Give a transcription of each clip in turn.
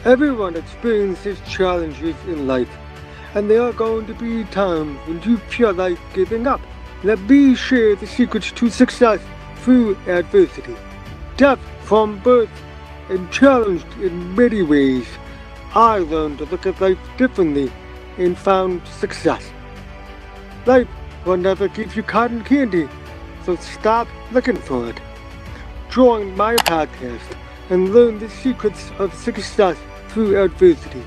Everyone experiences challenges in life, and there are going to be times when you feel like giving up. Let me share the secrets to success through adversity. Deaf from birth and challenged in many ways, I learned to look at life differently and found success. Life will never give you cotton candy, so stop looking for it. Join my podcast and learn the secrets of success through adversity.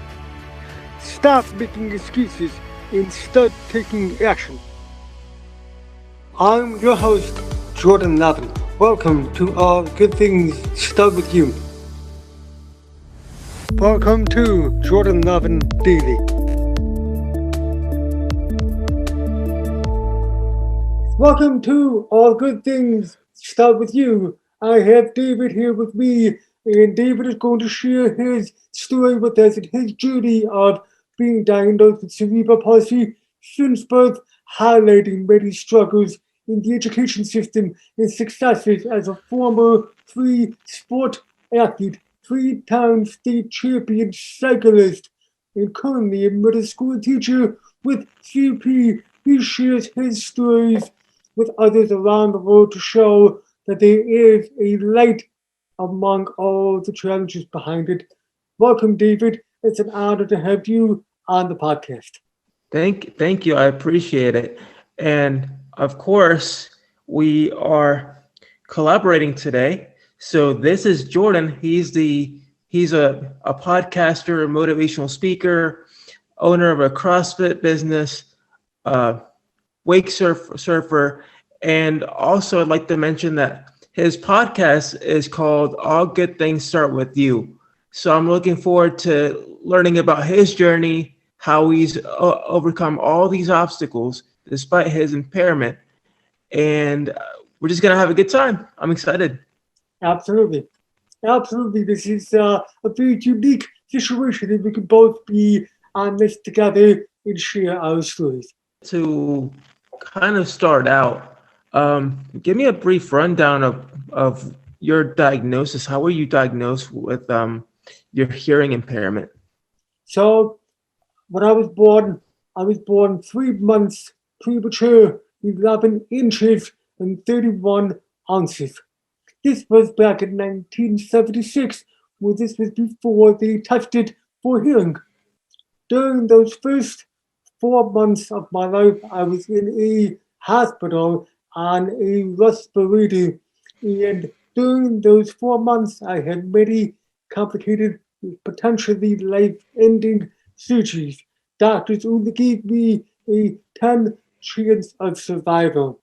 Stop making excuses and start taking action. I'm your host, Jordan Levin. Welcome to All Good Things Start With You. Welcome to Jordan Levin Daily. Welcome to All Good Things Start With You. I have David here with me, and David is going to share his story with us and his journey of being diagnosed with cerebral palsy since birth, highlighting many struggles in the education system and successes as a former sport athlete, 3-time state champion cyclist, and currently a middle school teacher with CP. He shares his stories with others around the world to show that there is a light among all the challenges behind it. Welcome, David. It's an honor to have you on the podcast. Thank you. I appreciate it. And of course, we are collaborating today. So this is Jordan. He's a podcaster, a motivational speaker, owner of a CrossFit business, wake surfer, and also I'd like to mention that his podcast is called All Good Things Start With You. So I'm looking forward to learning about his journey, how he's overcome all these obstacles despite his impairment. And we're just going to have a good time. I'm excited. Absolutely. Absolutely. This is a very unique situation that we can both be on this together and share our stories. To kind of start out, give me a brief rundown of your diagnosis. How were you diagnosed with your hearing impairment? So, when I was born 3 months premature, 11 inches and 31 ounces. This was back in 1976, where this was before they tested for hearing. During those first 4 months of my life, I was in a hospital on a respirator, and during those 4 months, I had many complicated, potentially life-ending surgeries. Doctors only gave me a 10 chance of survival.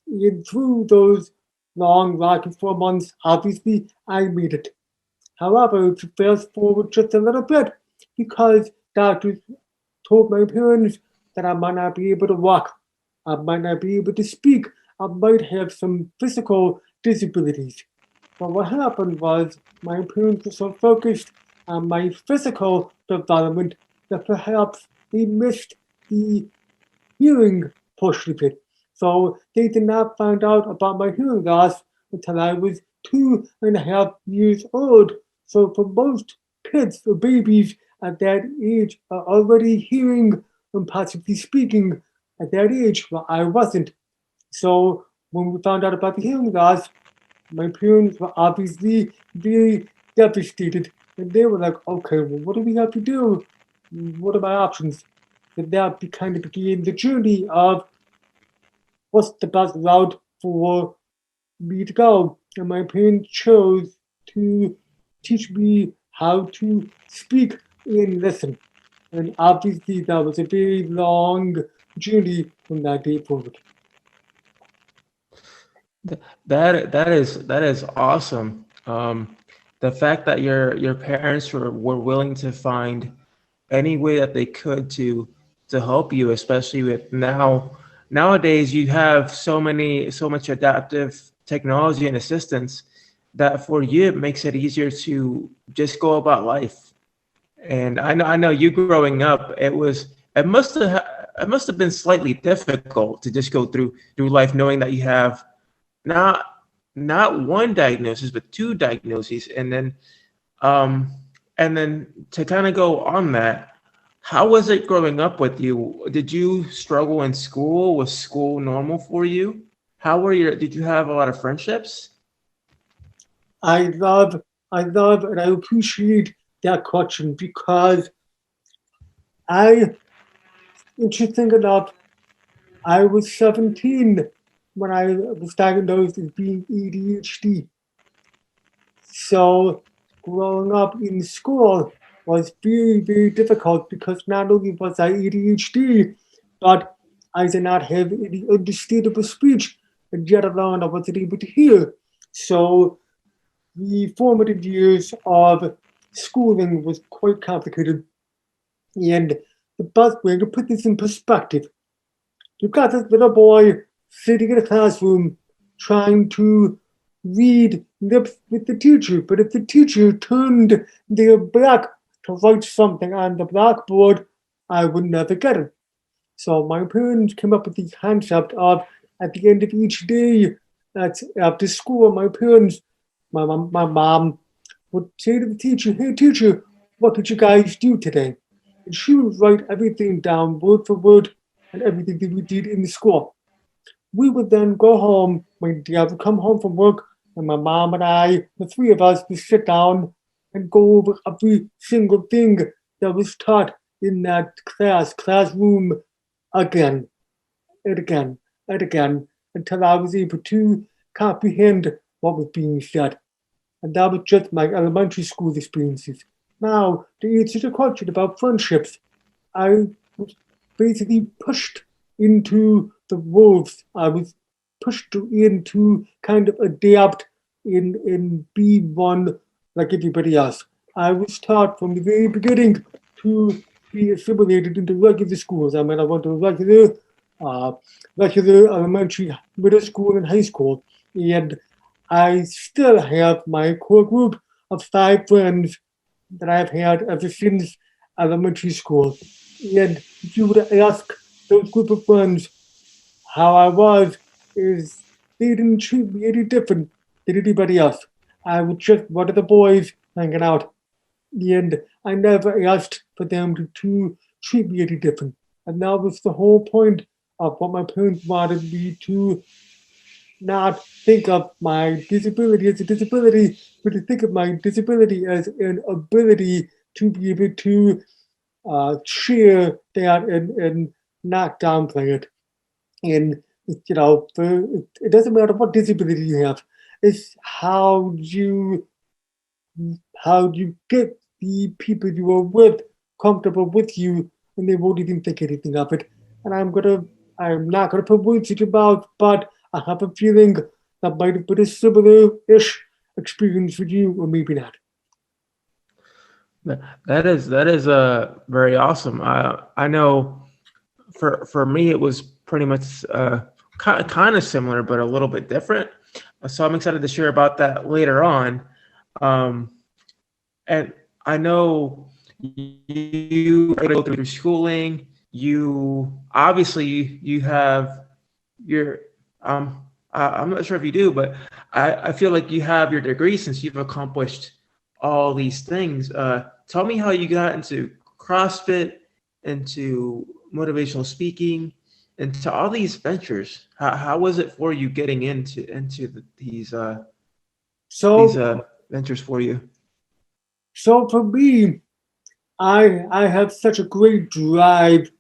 And through those long, rocky 4 months, obviously, I made it. However, to fast forward just a little bit, because doctors told my parents that I might not be able to walk, I might not be able to speak, I might have some physical disabilities. But what happened was my parents were so focused on my physical development that perhaps they missed the hearing portion of it. So they did not find out about my hearing loss until I was 2.5 years old. So for most kids or babies at that age are already hearing and possibly speaking at that age, well, I wasn't. So when we found out about the hearing loss, my parents were obviously very devastated. And they were like, okay, well, what do we have to do? What are my options? And that kind of began the journey of what's the best route for me to go. And my parents chose to teach me how to speak and listen. And obviously, that was a very long journey from that day forward. That is awesome. The fact that your parents were willing to find any way that they could to help you, especially with nowadays you have so much adaptive technology and assistance that for you it makes it easier to just go about life. And I know you growing up, it must have been slightly difficult to just go through life knowing that you have not not one diagnosis but two diagnoses, and then um And then to kind of go on that, how was it growing up with you? Did you struggle in school? Was school normal for you? Did you have a lot of friendships? I love, and I appreciate that question because interesting enough, I was 17 when I was diagnosed as being ADHD. So growing up in school was very, very difficult because not only was I ADHD, but I did not have any understandable speech, and yet alone I wasn't able to hear. So the formative years of schooling was quite complicated. And the best way to put this in perspective, you've got this little boy sitting in a classroom trying to read lips with the teacher, but if the teacher turned their back to write something on the blackboard, I would never get it. So my parents came up with the concept of at the end of each day after school, my mom would say to the teacher, "Hey teacher, what did you guys do today?" And she would write everything down word for word and everything that we did in the school. We would then go home. My dad would come home from work, and my mom and I, the three of us, would sit down and go over every single thing that was taught in that classroom again and again and again until I was able to comprehend what was being said. And that was just my elementary school experiences. Now, to answer the question about friendships, I was basically pushed into the wolves. I was pushed in to kind of adapt in be one like everybody else. I was taught from the very beginning to be assimilated into regular schools. I mean, I went to uh, regular elementary, middle school, and high school, and I still have my core group of 5 friends that I've had ever since elementary school. And if you were to ask those group of friends how I was, is they didn't treat me any different than anybody else. I was just one of the boys hanging out. And I never asked for them to treat me any different. And that was the whole point of what my parents wanted me to not think of my disability as a disability, but to think of my disability as an ability to be able to share that and not downplay it. And it doesn't matter what disability you have. It's how you get the people you are with comfortable with you, and they won't even think anything of it. And I'm not gonna put words in your mouth, but I have a feeling that might have been a similar-ish experience for you, or maybe not. That is very awesome. I know for me it was pretty much kind of similar, but a little bit different. So I'm excited to share about that later on. And I know you go through schooling. You obviously you have your I'm not sure if you do, but I feel like you have your degree since you've accomplished all these things. Tell me how you got into CrossFit, into motivational speaking, into all these ventures. How was it for you getting into these So, ventures for you? so for me, I have such a great drive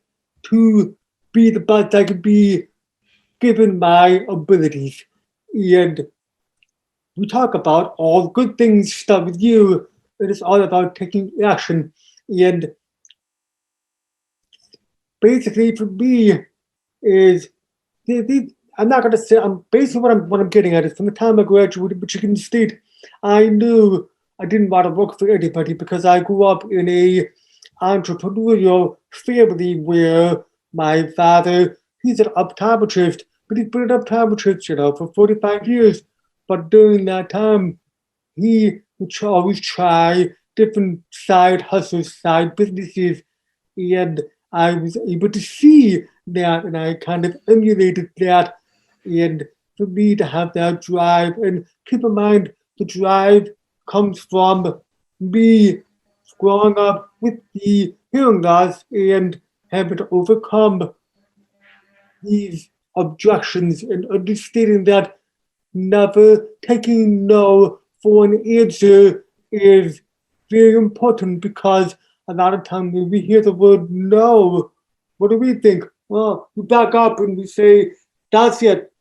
to be the best I can be given my abilities. And we talk about all good things start with you. It is all about taking action. And basically, for me, is I'm not gonna say I'm basically what I'm getting at is from the time I graduated Michigan State, I knew I didn't want to work for anybody because I grew up in a entrepreneurial family where my father, he's an optometrist, but he's been an optometrist, for 45 years. But during that time, he would always try different side hustles, side businesses, and I was able to see that, and I kind of emulated that. And for me to have that drive, and keep in mind, the drive comes from me growing up with the hearing loss and having to overcome these objections and understanding that never taking no for an answer is very important because a lot of times when we hear the word no, what do we think? Well, we back up and we say, that's it.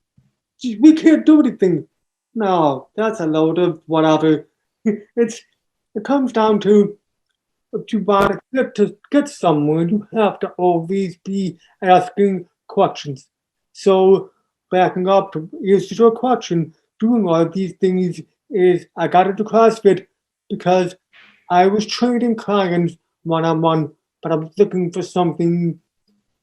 We can't do anything. No, that's a load of whatever. It's it comes down to if you want to get somewhere, you have to always be asking questions. So backing up to answer your question, doing all of these things is I got into CrossFit because I was training clients one on one, but I was looking for something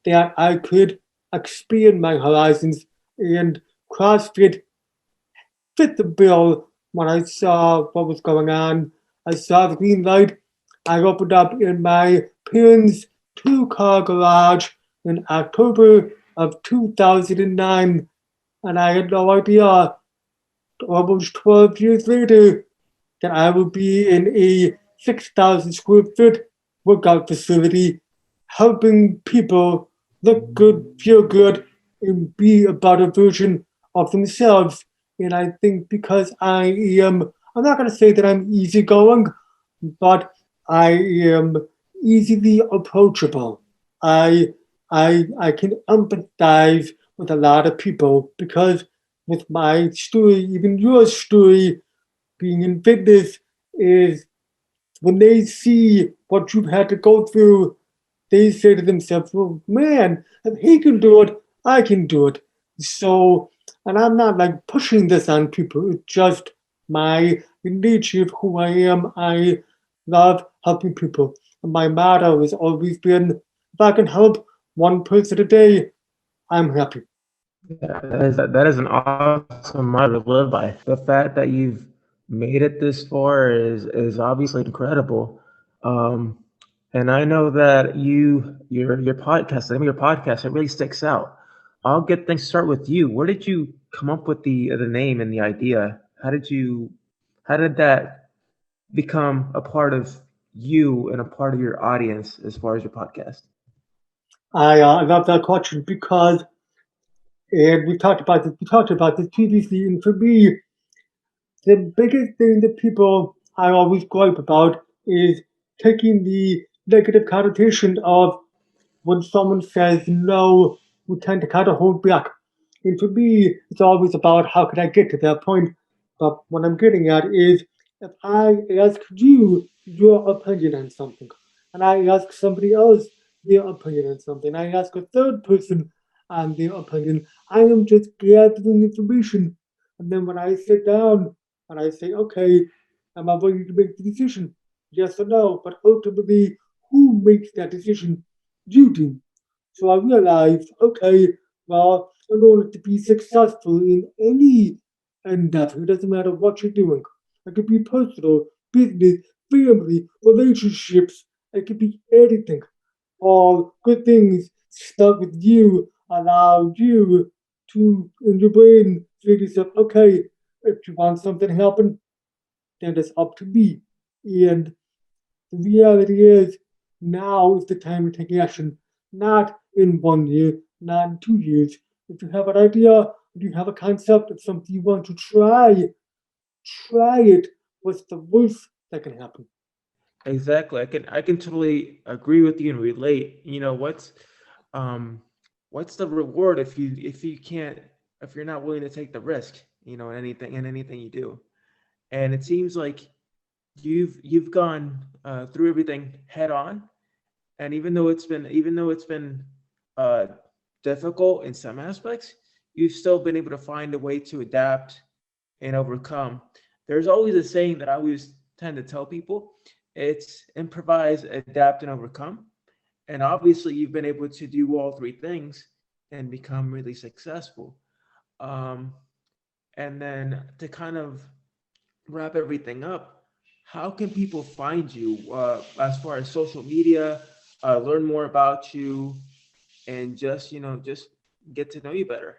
that I could expand my horizons, and CrossFit fit the bill when I saw what was going on. I saw the green light. I opened up in my parents' two-car garage in October of 2009, and I had no idea, almost 12 years later, that I would be in a 6,000 square foot workout facility helping people look good, feel good, and be a better version of themselves. And I think because I'm not going to say that I'm easygoing, but I am easily approachable. I, I can empathize with a lot of people because with my story, even your story, being in fitness is when they see what you've had to go through, they say to themselves, well, man, if he can do it, I can do it. So, and I'm not like pushing this on people, it's just my nature of who I am. I love helping people. And my motto has always been if I can help one person a day, I'm happy. Yeah, that is an awesome motto to live by. The fact that you've made it this far is obviously incredible. Um, and I know that your podcast, the name of your podcast, it really sticks out. I'll get things start with you. Where did you come up with the name and the idea? How did that become a part of you and a part of your audience as far as your podcast? I love that question because, and we talked about this previously, and for me, the biggest thing that people I always gripe about is taking the negative connotation of when someone says no, we tend to kind of hold back. And for me, it's always about how can I get to that point. But what I'm getting at is if I ask you your opinion on something, and I ask somebody else their opinion on something, I ask a third person on their opinion, I am just gathering information. And then when I sit down and I say, okay, am I ready to make the decision? Yes or no? But ultimately, who makes that decision? You do. So I realized, okay, well, in order to be successful in any endeavor, it doesn't matter what you're doing. It could be personal, business, family, relationships. It could be anything. All good things start with you, allow you to, in your brain, say to yourself, okay, if you want something to happen, then it's up to me. And the reality is, now is the time to take action, not in 1 year, not in 2 years. If you have an idea, if you have a concept of something you want to try, try it. What's the worst that can happen? Exactly. I can totally agree with you and relate. Um what's the reward if you can't if you're not willing to take the risk, in anything you do. And it seems like you've gone through everything head on, and even though it's been uh difficult in some aspects, you've still been able to find a way to adapt and overcome. There's always a saying that I always tend to tell people. It's improvise, adapt, and overcome. And obviously, you've been able to do all three things and become really successful. Um, and then to kind of wrap everything up, how can people find you as far as social media, learn more about you, and just get to know you better?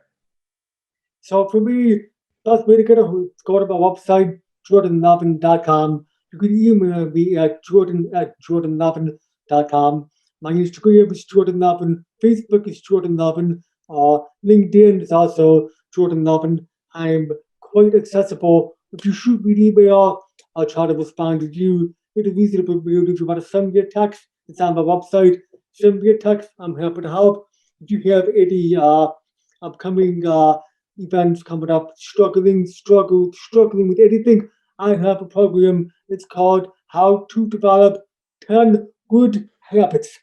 So for me, best way to go to my website, jordanlevin.com. You can email me at jordan@jordanlevin.com. My Instagram is Jordan Levin. Facebook is Jordan Levin. LinkedIn is also Jordan Levin. I'm quite accessible. If you shoot me an email, I'll try to respond to you. It is easy to build. If you want to send me a text, it's on my website. Send me a text. I'm happy to help. If you have any upcoming events coming up, struggling with anything, I have a program. It's called How to Develop 10 Good Habits.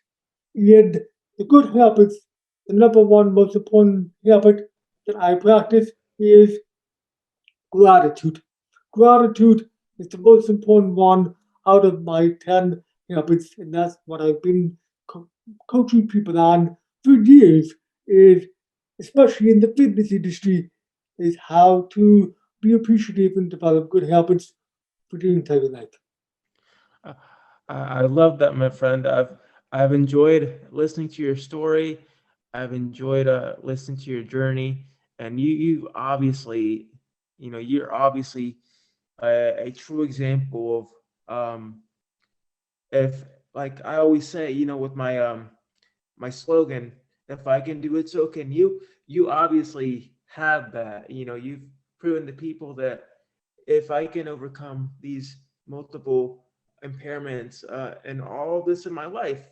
And the good habits, the number one most important habit that I practice is gratitude. Gratitude is the most important one out of my 10 habits, and that's what I've been co- coaching people on for years, is especially in the fitness industry, is how to be appreciative and develop good habits for the entire life. Uh, I love that, my friend. I've enjoyed listening to your story. I've enjoyed listening to your journey, and you obviously, you're obviously a true example of if like I always say, with my slogan, if I can do it, so can you. You obviously have that. You've proven to people that if I can overcome these multiple impairments and all this in my life,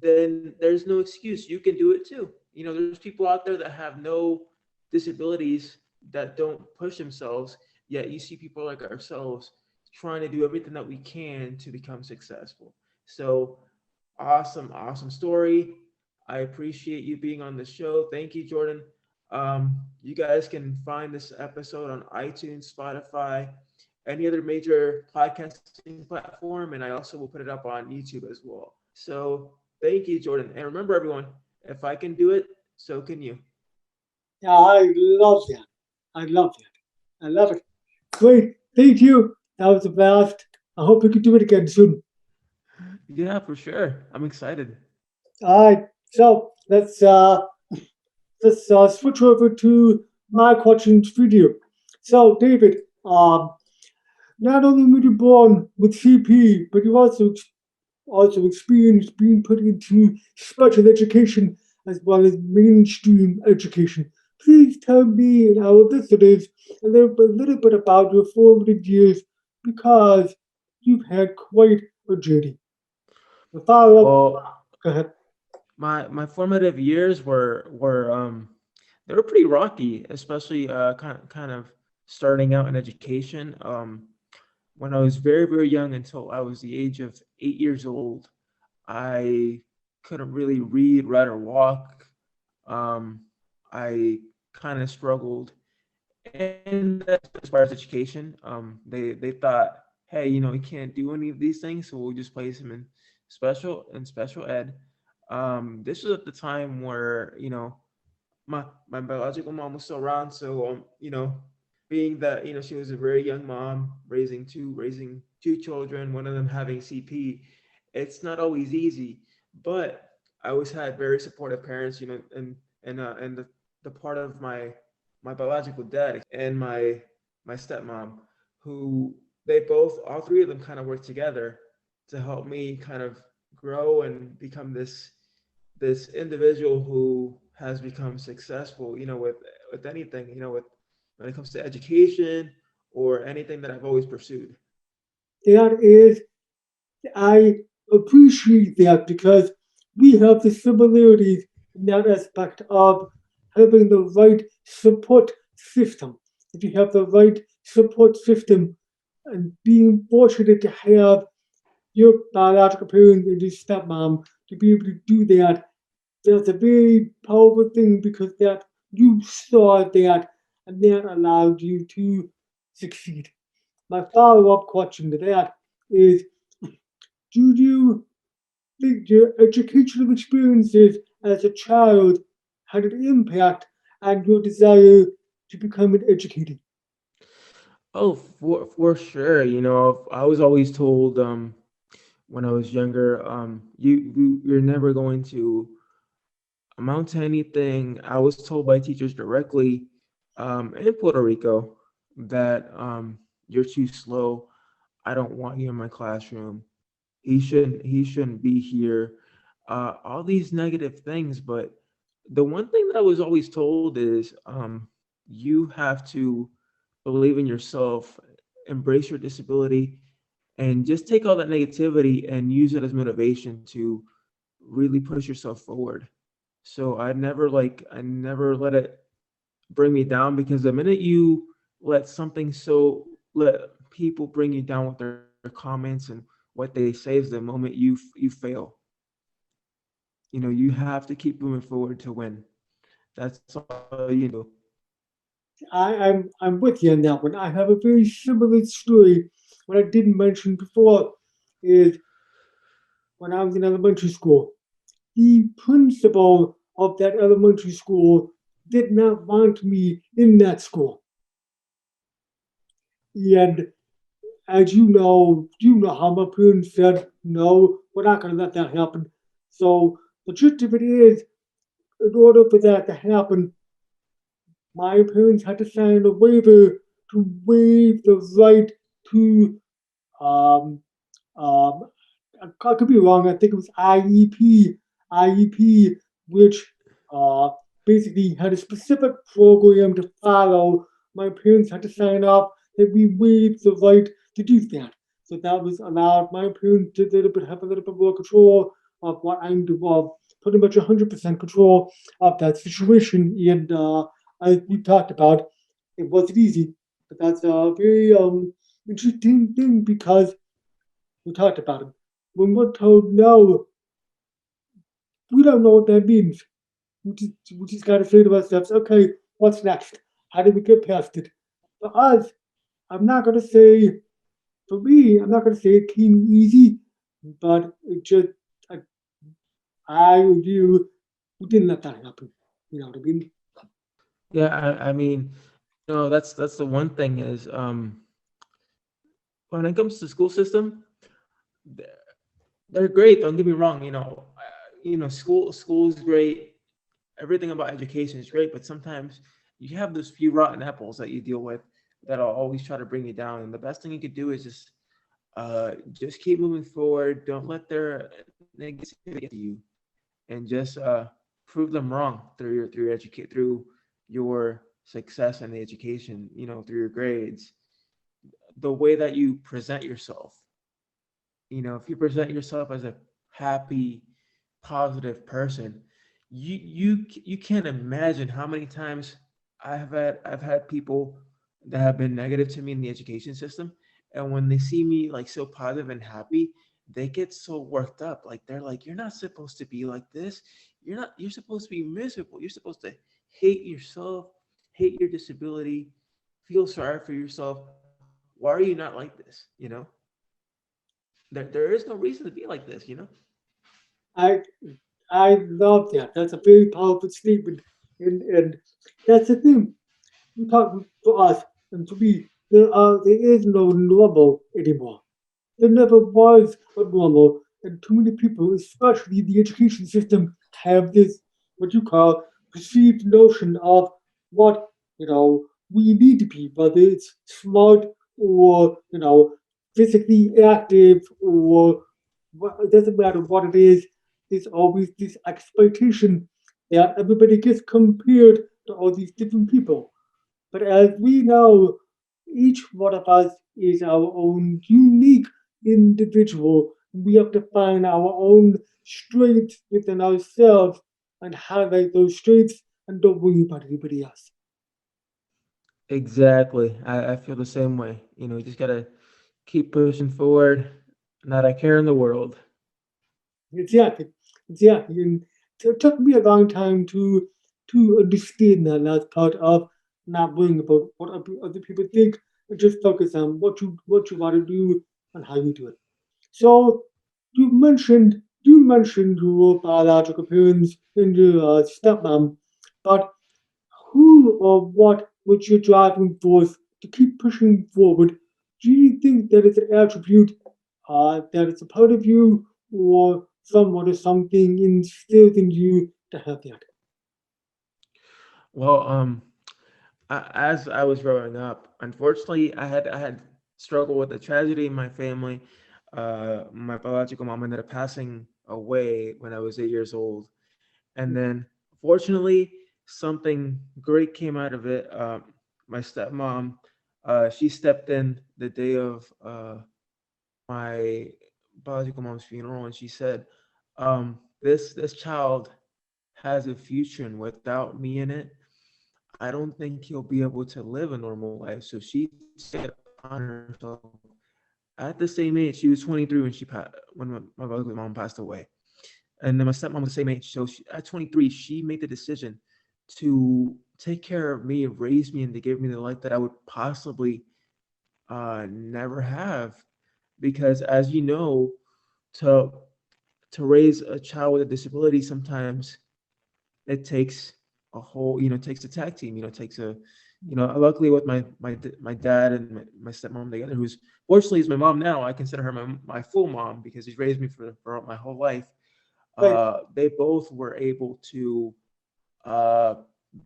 then there's no excuse. You can do it too. There's people out there that have no disabilities that don't push themselves, yet you see people like ourselves trying to do everything that we can to become successful. So awesome, awesome story. I appreciate you being on the show. Thank you, Jordan. You guys can find this episode on iTunes, Spotify, any other major podcasting platform, and I also will put it up on YouTube as well. So thank you, Jordan. And remember, everyone, if I can do it, so can you. Yeah, I love that. I love that. I love it. Great. Thank you. That was a blast. I hope we can do it again soon. Yeah, for sure. I'm excited. All right. So let's switch over to my questions for you. So, David, not only were you born with CP, but you also experienced being put into special education as well as mainstream education. Please tell me and our listeners a little bit about your formative years because you've had quite a journey. The follow up, Well, go ahead. my formative years were they were pretty rocky, especially kind of starting out in education. When I was very very young, until I was the age of 8 years old, I couldn't really read, write, or walk. Um, I kind of struggled, and that's as far as education. They thought, hey, he can't do any of these things, so we'll just place him in special ed. This was at the time where my biological mom was still around, so being that she was a very young mom, raising two children, one of them having CP, it's not always easy. But I always had very supportive parents, and the part of my biological dad and my stepmom, who they both, all three of them, kind of worked together to help me kind of grow and become this individual who has become successful, with anything, with when it comes to education or anything that I've always pursued. That is, I appreciate that because we have the similarities in that aspect of having the right support system. If you have the right support system and being fortunate to have your biological parent and your stepmom to be able to do that, that's a very powerful thing because that you saw that and that allowed you to succeed. My follow-up question to that is, do you think your educational experiences as a child had an impact on your desire to become an educator? Oh, for sure. I was always told when I was younger, you're never going to amount to anything. I was told by teachers directly in Puerto Rico that you're too slow. I don't want you in my classroom. He shouldn't be here. All these negative things. But the one thing that I was always told is you have to believe in yourself, embrace your disability, and just take all that negativity and use it as motivation to really push yourself forward. So I never let it bring me down, because the minute you let people bring you down with their comments and what they say, is the moment you fail. You have to keep moving forward to win. That's all you need to do. I'm with you on that one. I have a very similar story. What I didn't mention before is when I was in elementary school, the principal of that elementary school did not want me in that school. And as you know how my parents said, no, we're not going to let that happen. So the truth of it is, in order for that to happen, my parents had to sign a waiver to waive the right to um, um, I could be wrong. I think it was IEP, which uh, basically had a specific program to follow. My parents had to sign up that we waived the right to do that. So that was allowed my parents to have a little bit more control of what I'm doing, well, pretty much 100% control of that situation. And as we talked about, it wasn't easy, but that's a very interesting thing because we talked about it. When we're told no, we don't know what that means. We just got to say to ourselves, okay, what's next? How do we get past it? For us, I'm not going to say, for me, I'm not going to say it came easy, but it just, I, I or you, we didn't let that happen. You know what I mean? Yeah, I mean, that's the one thing is, when it comes to school system, th- they're great. Don't get me wrong. School is great. Everything about education is great, but sometimes you have those few rotten apples that you deal with that'll always try to bring you down. And the best thing you could do is just keep moving forward. Don't let their negativity get to you, and just prove them wrong through your success in the education. Through your grades, the way that you present yourself. If you present yourself as a happy, positive person, you can't imagine how many times I've had people that have been negative to me in the education system, and when they see me like so positive and happy, they get so worked up. Like, they're like, "You're not supposed to be like this. You're supposed to be miserable. You're supposed to hate yourself, hate your disability, feel sorry for yourself. Why are you not like this?" There is no reason to be like this. I I love that. That's a very powerful statement, and that's the thing. We talk for us and for me. There is no normal anymore. There never was a normal, and too many people, especially the education system, have this what you call perceived notion of what we need to be, whether it's smart or physically active or it doesn't matter what it is. There's always this expectation that everybody gets compared to all these different people. But as we know, each one of us is our own unique individual. We have to find our own strengths within ourselves and highlight those strengths and don't worry about anybody else. Exactly. I feel the same way. You just gotta keep pushing forward. Not a care in the world. Exactly. Exactly. And it took me a long time to understand that last part of not worrying about what other people think and just focus on what you want to do and how you do it. So you mentioned your biological parents and your stepmom, but who or what was your driving force to keep pushing forward? Do you think that it's an attribute that it's a part of you, or someone or something instilled in you to have that? Well, as I was growing up, unfortunately, I had struggle with a tragedy in my family. My biological mom ended up passing away when I was 8 years old, and then fortunately, something great came out of it. My stepmom, she stepped in the day of my biological mom's funeral, and she said, "This child has a future, and without me in it, I don't think he'll be able to live a normal life." So she took it upon herself. At the same age, she was 23 when my biological mom passed away, and then my stepmom was the same age. So at 23, she made the decision to take care of me and raise me and to give me the life that I would possibly never have. Because as you know, to to raise a child with a disability, sometimes it takes a whole, it takes a tag team. It takes a, luckily with my dad and my stepmom together, who's fortunately is my mom now. I consider her my full mom because she's raised me for my whole life. Right. They both were able to uh,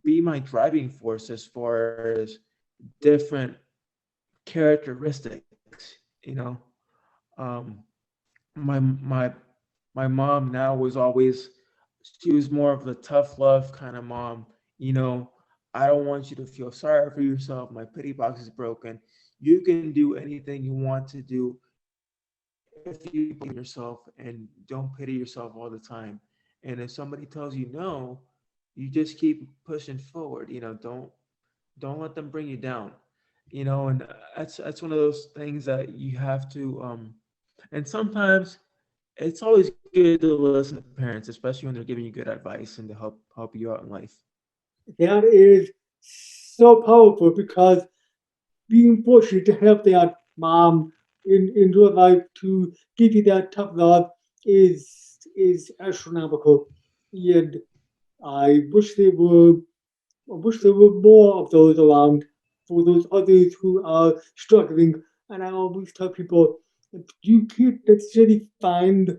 be my driving force as far as different characteristics. Um, my my mom now was always, she was more of the tough love kind of mom. you know I don't want you to feel sorry for yourself. My pity box is broken. You can do anything you want to do if you believe in yourself and don't pity yourself all the time. And if somebody tells you no, you just keep pushing forward. Don't let them bring you down. And that's one of those things that you have to and sometimes it's always good to listen to parents, especially when they're giving you good advice and to help you out in life. That is so powerful because being fortunate to have that mom in your life to give you that tough love is astronomical. And I wish there were more of those around for those others who are struggling. And I always tell people, if you can't necessarily find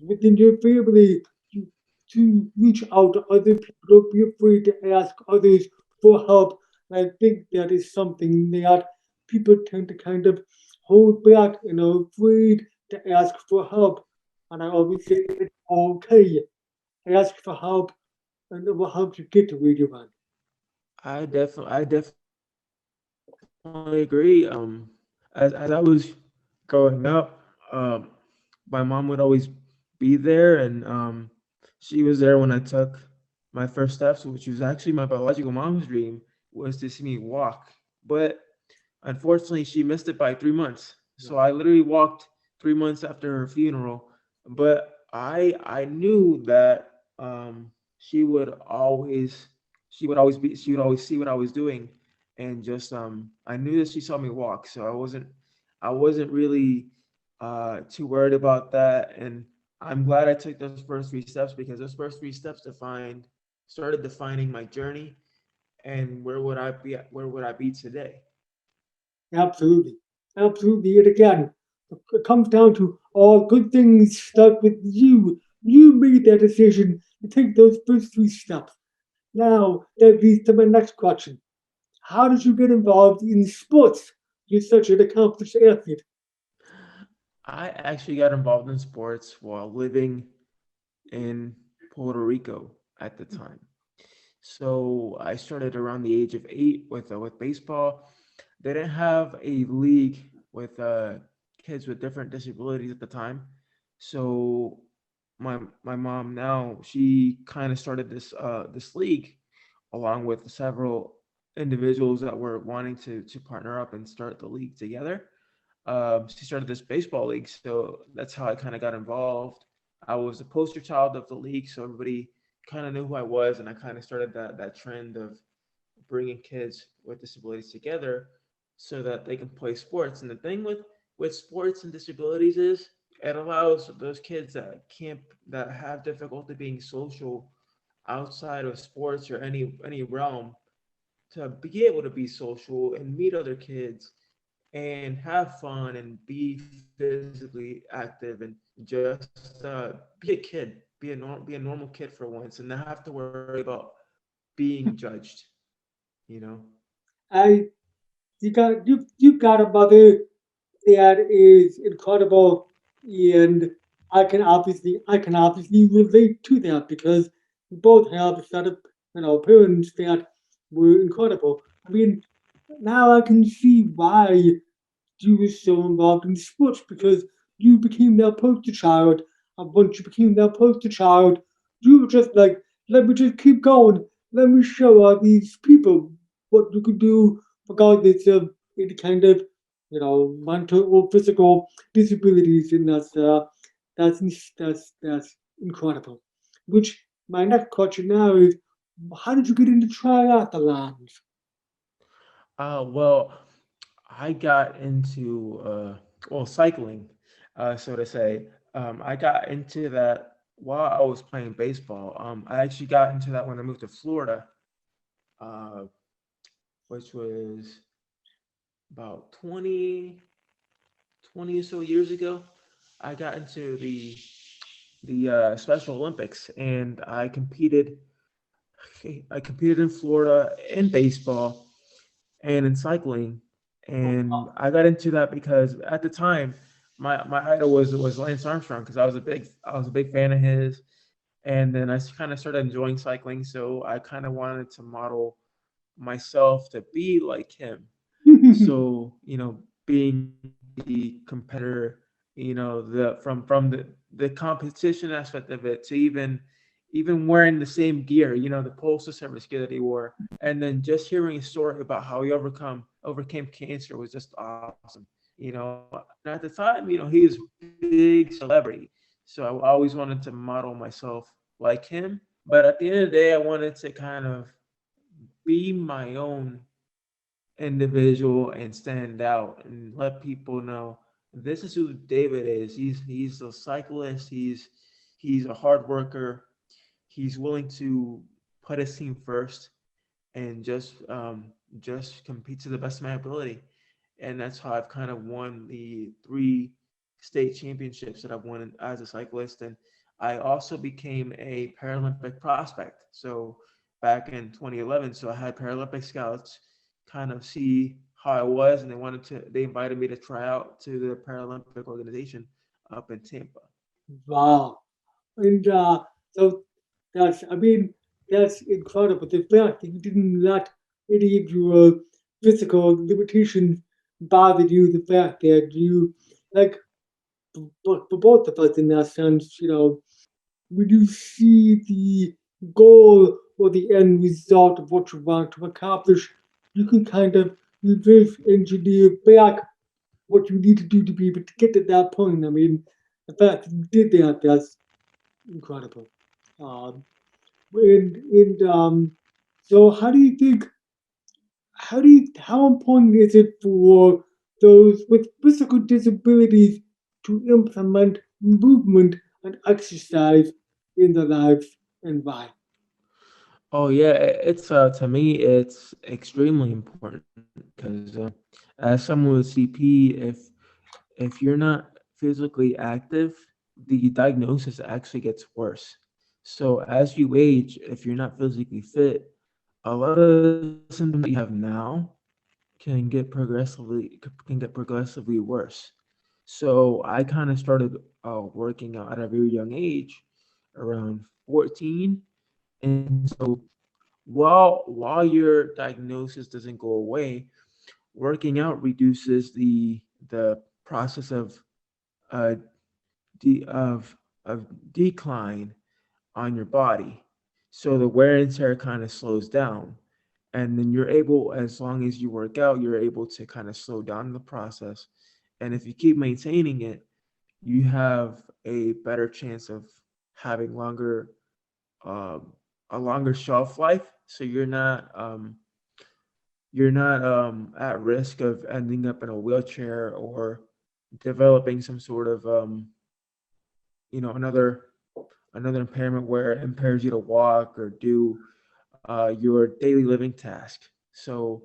within your family to, to reach out to other people, don't be afraid to ask others for help. And I think that is something that people tend to kind of hold back and are afraid to ask for help. And I always say it's okay. Ask for help and it will help you get to where you want. I definitely agree. As I was growing up, my mom would always be there, and she was there when I took my first steps, which was actually my biological mom's dream, was to see me walk. But unfortunately, she missed it by 3 months. So I literally walked 3 months after her funeral. But I knew that she would always she would always see what I was doing, and just I knew that she saw me walk. So I wasn't really too worried about that. And I'm glad I took those first 3 steps, because those first 3 steps defined started defining my journey and where would I be today. Absolutely. Absolutely. And again, it comes down to all good things start with you. You made that decision to take those first three steps. Now, that leads to my next question. How did you get involved in sports? You're such an accomplished athlete. I actually got involved in sports while living in Puerto Rico at the time. So I started around the age of 8 with baseball. They didn't have a league with kids with different disabilities at the time. So my mom now, she kind of started this league along with several individuals that were wanting to partner up and start the league together. She started this baseball league, so that's how I kind of got involved. I was the poster child of the league, so everybody kind of knew who I was, and I kind of started that trend of bringing kids with disabilities together so that they can play sports. And the thing with sports and disabilities is it allows those kids that have difficulty being social outside of sports or any realm to be able to be social and meet other kids and have fun and be physically active and just be a kid, be a normal kid for once, and not have to worry about being judged. You know. I you've got a mother that is incredible, and I can obviously relate to that because we both have a set of parents that were incredible. I mean, now I can see why you were so involved in sports because you became that poster child. And once you became that poster child, you were just like, let me just keep going. Let me show all these people what you could do regardless of any kind of, mental or physical disabilities. And that's incredible. Which my next question now is, how did you get into triathlons? Well, I got into well cycling, so to say. I got into that while I was playing baseball. I actually got into that when I moved to Florida, uh, which was about 20 or so years ago. I got into the Special Olympics, and I competed in Florida in baseball and in cycling. And I got into that because at the time, my idol was Lance Armstrong because I was a big fan of his. And then I kind of started enjoying cycling, so I kind of wanted to model myself to be like him. So being the competitor, the from the competition aspect of it to even wearing the same gear, the postal service gear that he wore, and then just hearing a story about how he overcame cancer was just awesome. And at the time, he was big celebrity, so I always wanted to model myself like him. But at the end of the day, I wanted to kind of be my own individual and stand out and let people know this is who David is. He's a cyclist. He's a hard worker. He's willing to put his team first and just compete to the best of my ability. And that's how I've kind of won the three state championships that I've won as a cyclist. And I also became a Paralympic prospect. So back in 2011, so I had Paralympic scouts kind of see how I was, and they invited me to try out to the Paralympic organization up in Tampa. Wow. And so I mean, that's incredible. The fact that you didn't let any of your physical limitations bother you, the fact that you, like, for both of us in that sense, when you see the goal or the end result of what you want to accomplish, you can kind of reverse engineer back what you need to do to be able to get to that point. I mean, the fact that you did that, that's incredible. Um, and so how important is it for those with physical disabilities to implement movement and exercise in their lives, and why? Oh yeah, it's to me it's extremely important because as someone with CP, if you're not physically active, the diagnosis actually gets worse. So as you age, if you're not physically fit, a lot of the symptoms that you have now can get progressively worse. So I kind of started working out at a very young age, around 14, and so while your diagnosis doesn't go away, working out reduces the process uh, of decline on your body. So the wear and tear kind of slows down. And then you're able, as long as you work out, you're able to kind of slow down the process. And if you keep maintaining it, you have a better chance of having um, a longer shelf life. So you're not at risk of ending up in a wheelchair or developing some sort of another impairment where it impairs you to walk or do your daily living task. So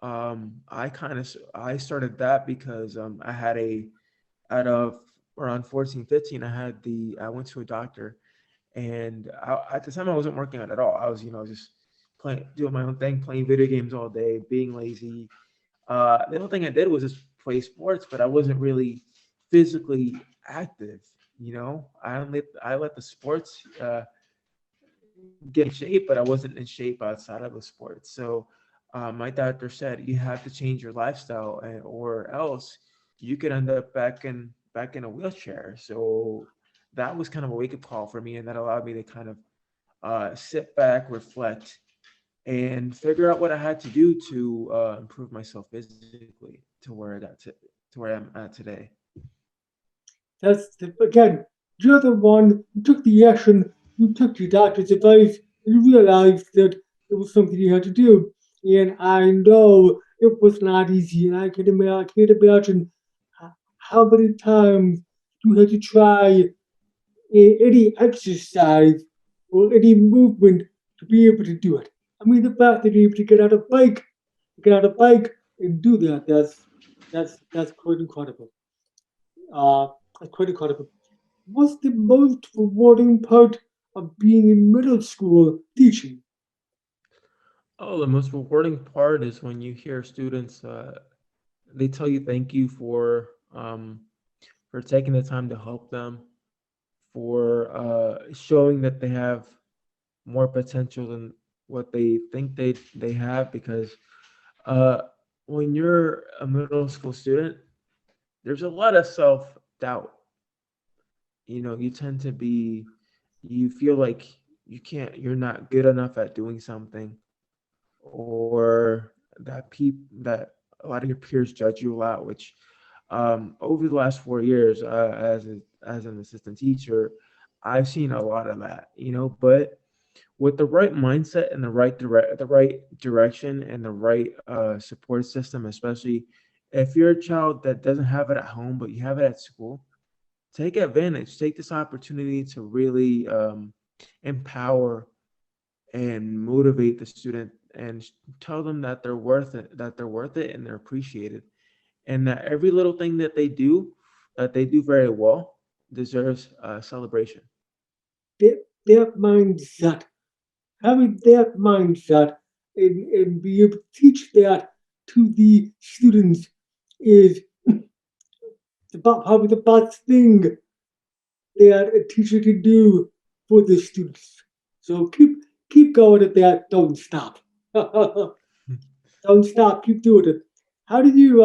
I started that because I had a at around 14, 15, I went to a doctor, and at the time I wasn't working out at all. I was just playing, doing my own thing, playing video games all day, being lazy, The only thing I did was just play sports, but I wasn't really physically active. I let the sports get in shape, but I wasn't in shape outside of the sport. So my doctor said you have to change your lifestyle, or else you could end up back in a wheelchair. So that was kind of a wake up call for me, and that allowed me to kind of sit back, reflect, and figure out what I had to do to improve myself physically to where I'm at today. Again, you're the one who took the action, you took your doctor's advice, and you realized that it was something you had to do. And I know it was not easy, and I can't imagine how many times you had to try any exercise or any movement to be able to do it. I mean, the fact that you're able to get out a bike and do that, that's quite incredible. Uh, that's quite incredible. What's the most rewarding part of being in middle school teaching? Oh, the most rewarding part is when you hear students, they tell you thank you for taking the time to help them, for showing that they have more potential than what they think they have. Because uh, when you're a middle school student, there's a lot of self doubt. You tend to be, you feel like you're not good enough at doing something, or that a lot of your peers judge you a lot. Which over the last 4 years, as an assistant teacher, I've seen a lot of that. But with the right mindset and the right direction and the right support system, especially if you're a child that doesn't have it at home but you have it at school, take advantage. Take this opportunity to really empower and motivate the student, and tell them that they're worth it and they're appreciated, and that every little thing that they do very well deserves a celebration. That mindset, having that mindset and be able to teach that to the students is probably the best thing that a teacher can do for the students. So keep going at that. Don't stop. Don't stop. Keep doing it. How do you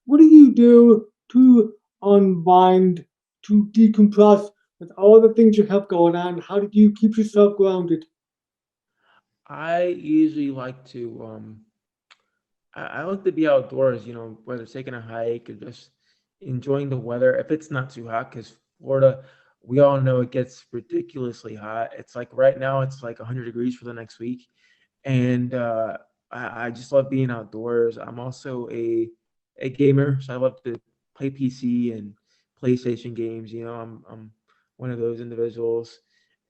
What do you do to unwind, to decompress with all the things you have going on? How do you keep yourself grounded? I usually like to I like to be outdoors, whether it's taking a hike or just enjoying the weather. If it's not too hot, because Florida, we all know it gets ridiculously hot. It's like right now, it's like 100 degrees for the next week. And I just love being outdoors. I'm also a gamer, so I love to play PC and PlayStation games. I'm one of those individuals.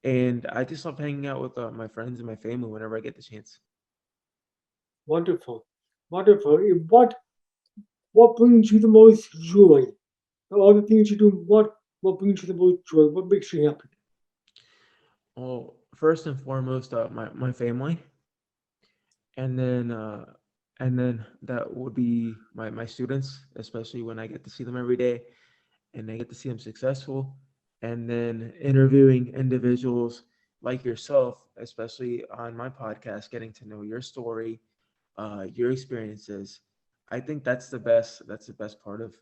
And I just love hanging out with my friends and my family whenever I get the chance. Wonderful, wonderful. What brings you the most joy? All the things you do. What brings you the most joy? What makes you happy? Well, first and foremost, my family, and then that would be my students, especially when I get to see them every day and I get to see them successful, and then interviewing individuals like yourself, especially on my podcast, getting to know your story, your experiences. I think that's the best. That's the best part of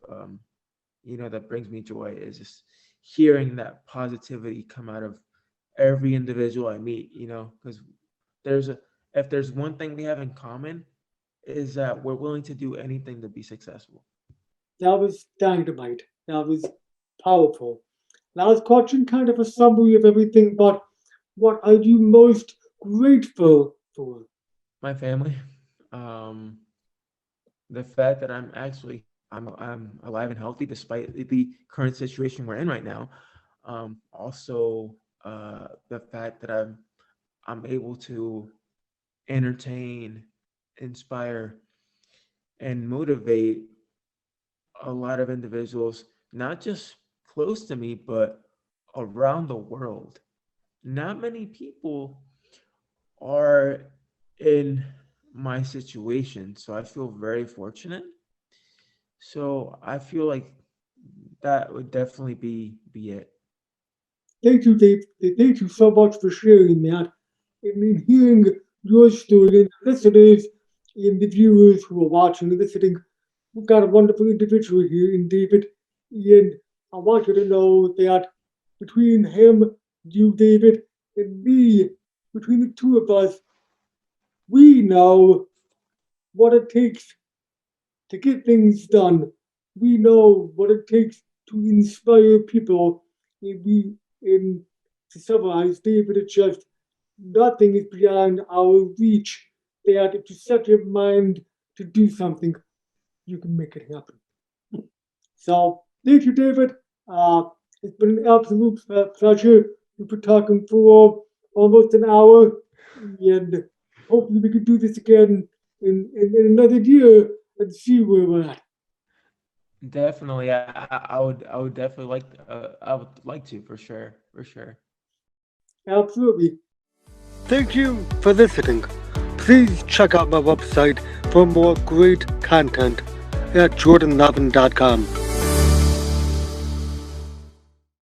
that brings me joy, is just hearing that positivity come out of every individual I meet. Because there's a if there's one thing we have in common, is that we're willing to do anything to be successful. That was dynamite. That was powerful. Last question, kind of a summary of everything, but what are you most grateful for? My family, um, the fact that I'm alive and healthy despite the current situation we're in right now. Also, the fact that I'm able to entertain, inspire, and motivate a lot of individuals, not just close to me, but around the world. Not many people are in my situation. So I feel very fortunate. So I feel like that would definitely be it. Thank you, Dave. Thank you so much for sharing that. I mean, hearing your story and the listeners and the viewers who are watching and listening, we've got a wonderful individual here in David. And I want you to know that between him, you, David, and me, between the two of us, we know what it takes to get things done. We know what it takes to inspire people. And to summarize, David, it's just nothing is beyond our reach. That if you set your mind to do something, you can make it happen. So, thank you, David. It's been an absolute pleasure. We've been talking for almost an hour, and hopefully we can do this again in another year and see where we're at. Definitely, I would definitely I would like to for sure, for sure. Absolutely. Thank you for listening. Please check out my website for more great content at jordanlevin.com.